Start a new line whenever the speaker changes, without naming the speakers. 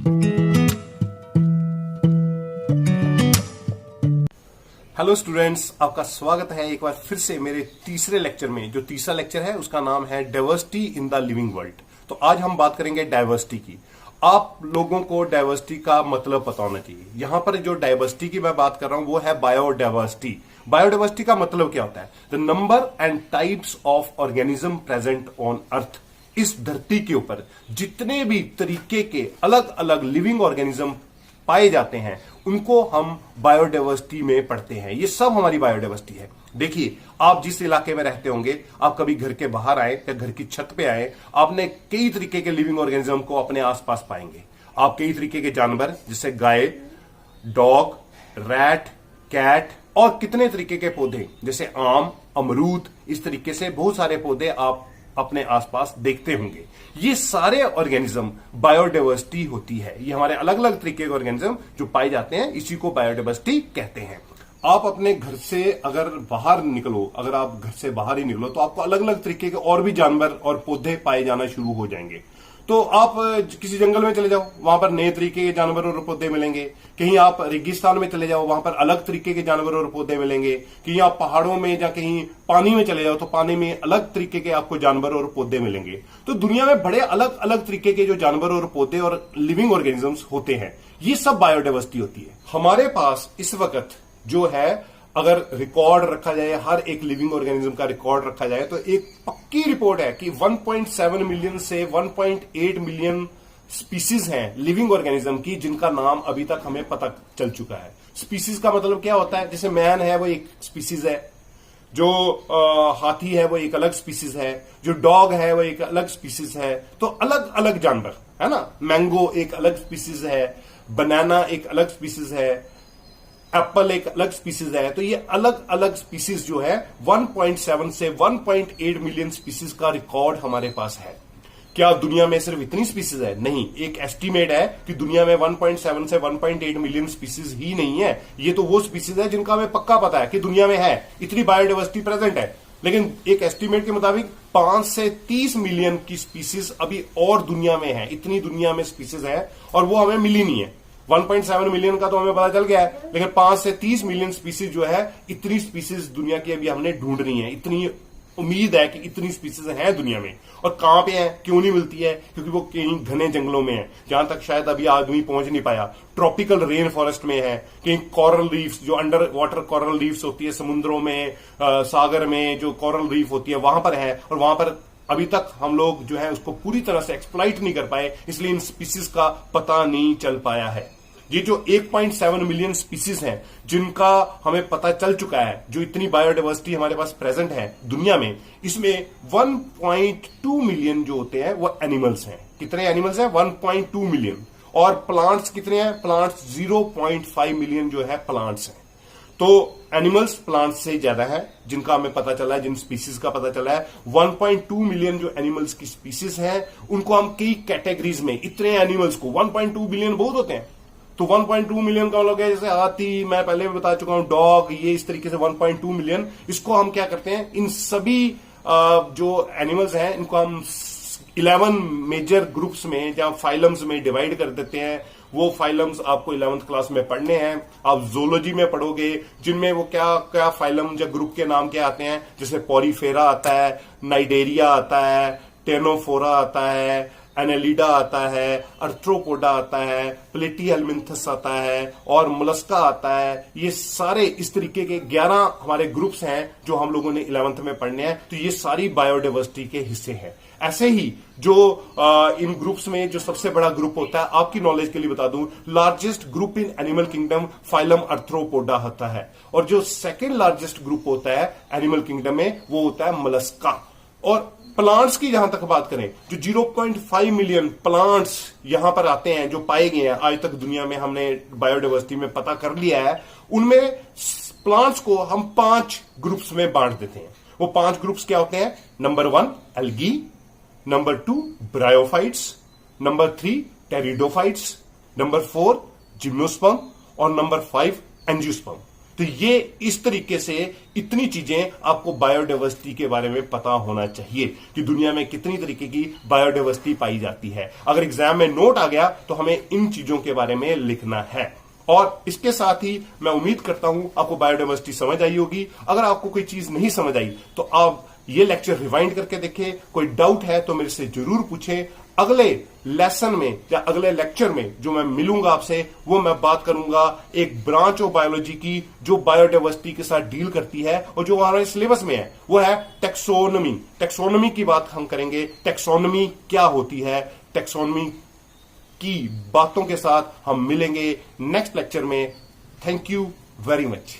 Hello students, आपका स्वागत है एक बार फिर से मेरे तीसरे लेक्चर में। जो तीसरा लेक्चर है उसका नाम है diversity in the living world. तो आज हम बात करेंगे डाइवर्सिटी की। आप लोगों को डाइवर्सिटी का मतलब पता होना चाहिए। यहां पर जो डाइवर्सिटी की मैं बात कर रहा हूं वो है बायोडाइवर्सिटी। बायोडाइवर्सिटी का मतलब क्या होता है? The number and types of organism present on earth. इस धरती के ऊपर जितने भी तरीके के अलग अलग लिविंग ऑर्गेनिज्म पाए जाते हैं उनको हम बायोडाइवर्सिटी में पढ़ते हैं। ये सब हमारी बायोडाइवर्सिटी है। देखिए, आप जिस इलाके में रहते होंगे, आप कभी घर के बाहर आए या घर की छत पे आए, आपने कई तरीके के लिविंग ऑर्गेनिज्म को अपने आसपास पाएंगे। आप कई तरीके के जानवर जैसे गाय, डॉग, रैट, कैट और कितने तरीके के पौधे जैसे आम, अमरूद, इस तरीके से बहुत सारे पौधे आप अपने आसपास देखते होंगे। ये सारे ऑर्गेनिज्म बायोडाइवर्सिटी होती है। ये हमारे अलग अलग तरीके के ऑर्गेनिज्म जो पाए जाते हैं, इसी को बायोडाइवर्सिटी कहते हैं। आप अपने घर से अगर बाहर निकलो, अगर आप घर से बाहर ही निकलो तो आपको अलग अलग तरीके के और भी जानवर और पौधे पाए जाना शुरू हो जाएंगे। तो आप किसी जंगल में चले जाओ, वहां पर नए तरीके के जानवर और पौधे मिलेंगे। कहीं आप रेगिस्तान में चले जाओ, वहां पर अलग तरीके के जानवर और पौधे मिलेंगे। कहीं आप पहाड़ों में या कहीं पानी में चले जाओ तो पानी में अलग तरीके के आपको जानवर और पौधे मिलेंगे। तो दुनिया में बड़े अलग अलग तरीके के जो जानवर और पौधे और लिविंग ऑर्गेनिजम्स होते हैं, ये सब बायोडाइवर्सिटी होती है। हमारे पास इस वक्त जो है, अगर रिकॉर्ड रखा जाए, हर एक लिविंग ऑर्गेनिज्म का रिकॉर्ड रखा जाए, तो एक पक्की रिपोर्ट है कि 1.7 मिलियन से 1.8 मिलियन स्पीसीज हैं लिविंग ऑर्गेनिज्म की, जिनका नाम अभी तक हमें पता चल चुका है। स्पीसीज का मतलब क्या होता है? जैसे मैन है वो एक स्पीसीज है, जो हाथी है वो एक अलग स्पीसीज है, जो डॉग है वो एक अलग स्पीसीज है। तो अलग अलग जानवर है ना। मैंगो एक अलग स्पीसीज है, बनाना एक अलग स्पीसीज है, एप्पल एक अलग स्पीसीज है। तो ये अलग अलग स्पीसीज जो है 1.7 से 1.8 मिलियन स्पीसीज का रिकॉर्ड हमारे पास है। क्या दुनिया में सिर्फ इतनी स्पीसीज है? नहीं, एक एस्टीमेट है कि दुनिया में 1.7 से 1.8 मिलियन स्पीसीज ही नहीं है। ये तो वो स्पीसीज है जिनका हमें पक्का पता है कि दुनिया में है, इतनी बायोडाइवर्सिटी प्रेजेंट है। लेकिन एक एस्टीमेट के मुताबिक 5 से 30 मिलियन की स्पीसीज अभी और दुनिया में है। इतनी दुनिया में स्पीसीज है और वो हमें मिली नहीं है। 1.7 मिलियन का तो हमें पता चल गया है, लेकिन 5 से 30 मिलियन स्पीसीज जो है, इतनी स्पीसीज दुनिया की अभी हमने ढूंढनी है। इतनी उम्मीद है कि इतनी स्पीसीज हैं दुनिया में। और कहां पे है, क्यों नहीं मिलती है? क्योंकि वो कहीं घने जंगलों में है, जहां तक शायद अभी आदमी पहुंच नहीं पाया। ट्रॉपिकल रेन फॉरेस्ट में है, कहीं कोरल रीफ्स, जो अंडर वाटर कोरल रीफ्स होती है समुद्रों में, सागर में जो कोरल रीफ होती है, वहां पर है। और वहां पर अभी तक हम लोग जो है उसको पूरी तरह से एक्सप्लॉइट नहीं कर पाए, इसलिए इन स्पीसीज का पता नहीं चल पाया है। ये जो 1.7 मिलियन स्पीसीज हैं जिनका हमें पता चल चुका है, जो इतनी बायोडाइवर्सिटी हमारे पास प्रेजेंट है दुनिया में, इसमें 1.2 मिलियन जो होते हैं वो एनिमल्स हैं। कितने एनिमल्स हैं? 1.2 मिलियन। और प्लांट्स कितने हैं? प्लांट्स 0.5 मिलियन जो है प्लांट्स हैं। तो एनिमल्स प्लांट्स से ज्यादा है जिनका हमें पता चला है, जिन स्पीसीज का पता चला है। 1.2 मिलियन जो एनिमल्स की स्पीसीज हैं उनको हम कई कैटेगरीज में, इतने एनिमल्स को 1.2 बिलियन बहुत होते हैं, तो 1.2 मिलियन का मतलब है जैसे हाथी, मैं पहले भी बता चुका हूं, डॉग, ये इस तरीके से 1.2 मिलियन। इसको हम क्या करते हैं, इन सभी जो एनिमल्स हैं इनको हम 11 मेजर ग्रुप्स में या फाइलम्स में डिवाइड कर देते हैं। वो फाइलम्स आपको 11th क्लास में पढ़ने हैं। आप जोलॉजी में पढ़ोगे, जिनमें वो क्या क्या फाइलम या ग्रुप के नाम क्या आते हैं, जैसे पॉरीफेरा आता है, नाइडेरिया आता है, टेनोफोरा आता है, एनेलिडा आता है, अर्थ्रोपोडा आता है, प्लेटीहेलमिन्थस आता है और मोलस्का आता है। ये सारे इस तरीके के 11 हमारे ग्रुप्स हैं जो हम लोगों ने 11th में पढ़ने हैं। तो ये सारी बायोडाइवर्सिटी के हिस्से हैं। ऐसे ही जो इन ग्रुप्स में जो सबसे बड़ा ग्रुप होता है, आपकी नॉलेज के लिए बता दूं, largest group in animal kingdom phylum Arthropoda होता है। और जो सेकेंड लार्जेस्ट ग्रुप होता है एनिमल किंगडम में, वो होता है मोलस्का। और प्लांट्स की जहां तक बात करें, जो 0.5 मिलियन प्लांट्स यहां पर आते हैं, जो पाए गए हैं आज तक दुनिया में, हमने बायोडाइवर्सिटी में पता कर लिया है, उनमें प्लांट्स को हम 5 ग्रुप्स में बांट देते हैं। वो 5 ग्रुप्स क्या होते हैं? Number 1 algae, number 2 bryophytes, number 3 pteridophytes, number 4 gymnosperm और नंबर 5 एंजियोस्पर्म। तो ये इस तरीके से इतनी चीजें आपको बायोडाइवर्सिटी के बारे में पता होना चाहिए कि दुनिया में कितनी तरीके की बायोडाइवर्सिटी पाई जाती है। अगर एग्जाम में नोट आ गया तो हमें इन चीजों के बारे में लिखना है। और इसके साथ ही मैं उम्मीद करता हूं आपको बायोडाइवर्सिटी समझ आई होगी। अगर आपको कोई चीज नहीं समझ आई तो आप ये लेक्चर रिवाइंड करके देखें। कोई डाउट है तो मेरे से जरूर पूछें। अगले लेसन में या अगले लेक्चर में जो मैं मिलूंगा आपसे, वो मैं बात करूंगा एक ब्रांच ऑफ बायोलॉजी की जो बायोडाइवर्सिटी के साथ डील करती है और जो हमारे सिलेबस में है, वो है टेक्सोनमी। टेक्सोनमी की बात हम करेंगे। टेक्सोनमी क्या होती है, टेक्सोनमी की बातों के साथ हम मिलेंगे नेक्स्ट लेक्चर में। Thank you very much.